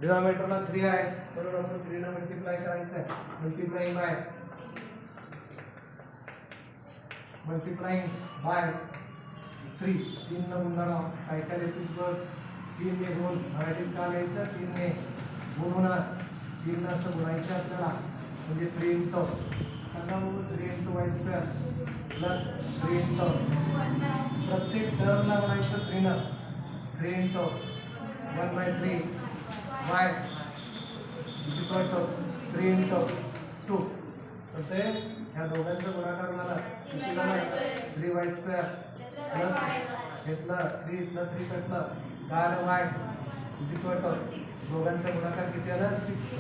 डिनॉमिनेटरला 3 आहे म्हणून आपण 3 ने मल्टिप्लाय करायचं आहे. मल्टिप्लाइंग बाय 3 3 ने गुणणार काय काय लिहितो बघ 3 ने गुण मराठीत का लिहायचं 3 ने गुण होणार 3 ने असं गुणायचं आपल्याला म्हणजे 3 इंटू सांगा मग 3 into y square plus 3 into प्रत्येक टर्मला गुणायचं 3 ने 3 into 1/3 y is equal to 3 into 2 म्हणजे ह्या दोघांचा गुणाकार झाला किती झाला 3y स्क्वेअर प्लस घेतला 3 इथला 3 कटला 4y इज इक्वल टू दोघांचा गुणाकार किती आला 6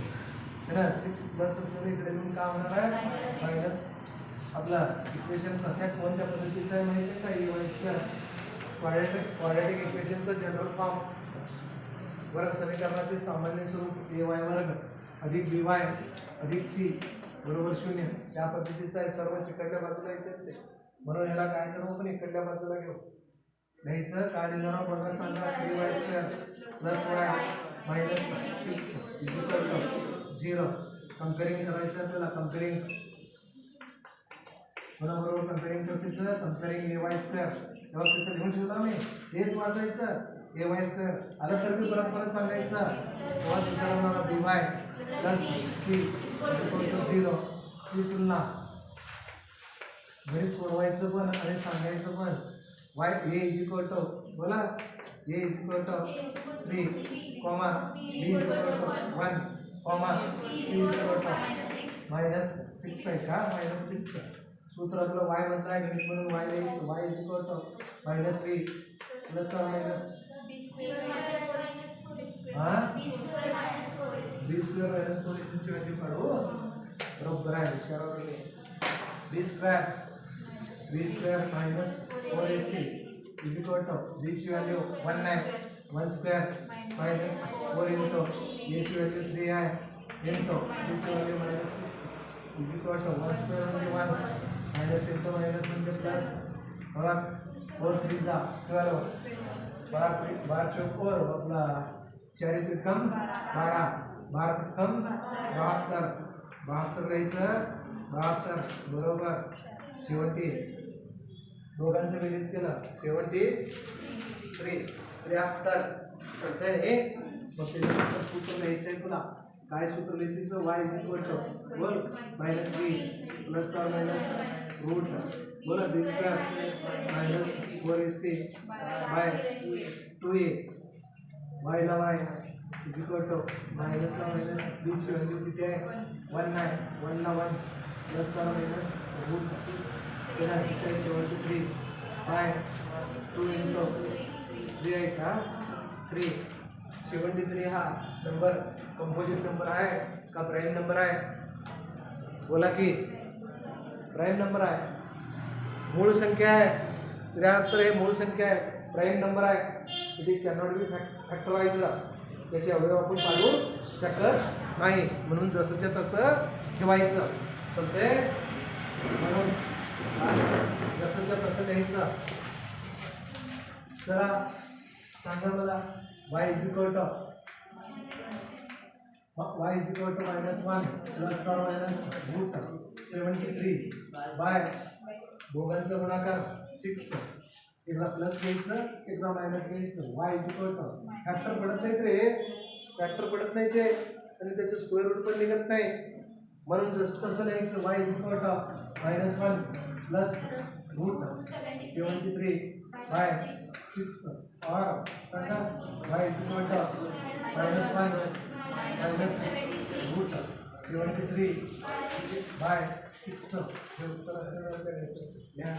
है ना 6 प्लस असलेले इकडे येऊन काय होणार आहे मायनस आपला इक्वेशन कशा कोणत्या पद्धतीचं आहे माहिती आहे का y स्क्वेअर क्वाड्रॅटिक इक्वेशनचं जनरल फॉर्म वर्ग समीकरणाचे सामान्य स्वरूप ay वर्ग अधिक by अधिक c बरोबर 0 त्या पद्धतीचं आहे. सर्व इकडल्या बाजूला येते ते म्हणून याला काय करू आपण इकडल्या बाजूला घेऊ लिहायचं काय लिहिणार बघा सांगा 3y square plus y minus 6 is equal to 0 comparing करायचं आपल्याला कंपेअरिंग बरोबर कंपेअरिंग करतीचं कंपेअरिंग ay स्क्वेअर तेव्हा तिथं लिहून ठेवला मी हेच वाचायचं ay स्क्वेअर आलं तर मी परत सांगायचं तेव्हा दुसरा होणार by plus c equal to 0 c तुलना घरी सोडवायचं पण आणि सांगायचं पण y a is equal to बोला a is equal to 3 comma b is equal to 1 comma c is equal to minus 6 आहे का मायनस 6 सूत्र आपलं y म्हणताय गणित म्हणून y लिहायचं y is equal to minus b plus minus हां b स्क्वेअर मायनस 4ac ची व्हॅल्यू काढू बरोबर आहे विचारा तुम्ही b square minus 4ac is equal to b ची व्हॅल्यू 1 आहे 1 स्क्वेअर मायनस 4 इंटू a ची व्हॅल्यू 3 आहे इंटू c ची value minus 6 is equal to 1 square म्हणजे 1 मायनस इंटू मायनस म्हणजे प्लस बघा 4 3 जा 12 12 चौक अपना 4 कम 12 12 से कम 72 राहायचं 72 बरोबर 70 दोघांचं बेरीज केलं 73 तर हे मग त्याच्यानंतर सूत्र लिहायचं आहे तुला काय सूत्र लिहायचं y इज इक्वल टू वर्ग minus b plus minus root बोला b square minus 4ac by 2a y ला y is equal to minus ला मायनस b ची व्हॅल्यू किती आहे 1 आहे 1 ला 1 plus minus root 73 by 2 into 3 आहे का 3 73 हा नंबर कंपोजिट नंबर आहे का प्राइम नंबर आहे बोला की प्राइम नंबर आहे मूळ संख्या आहे 73 हे मूळ संख्या आहे प्राइम नंबर आहे इट इज कॅनॉट बी फॅक्टराइज्ड त्याचे अवयव आपण काढू शकत नाही म्हणून जसंच्या तसं ठेवायचं चालते म्हणून जसंच्या तसं लिहायचं चला सांगा मला y is equal to minus 1 plus minus root 73 by दोघांचा गुणाकार 6 एकदा प्लस घ्यायचं एकदा मायनस घ्यायचं y is equal two factor पडत नाही रे फॅक्टर पडत नाही ते आणि त्याचं स्क्वेअर रूट पण निघत नाही म्हणून जसं तसं लिहायचं y is equal to minus 1 plus root 73 by 6 और सांगा y is equal to minus 1 minus root 73 by 6 हे उत्तर असणार आहे.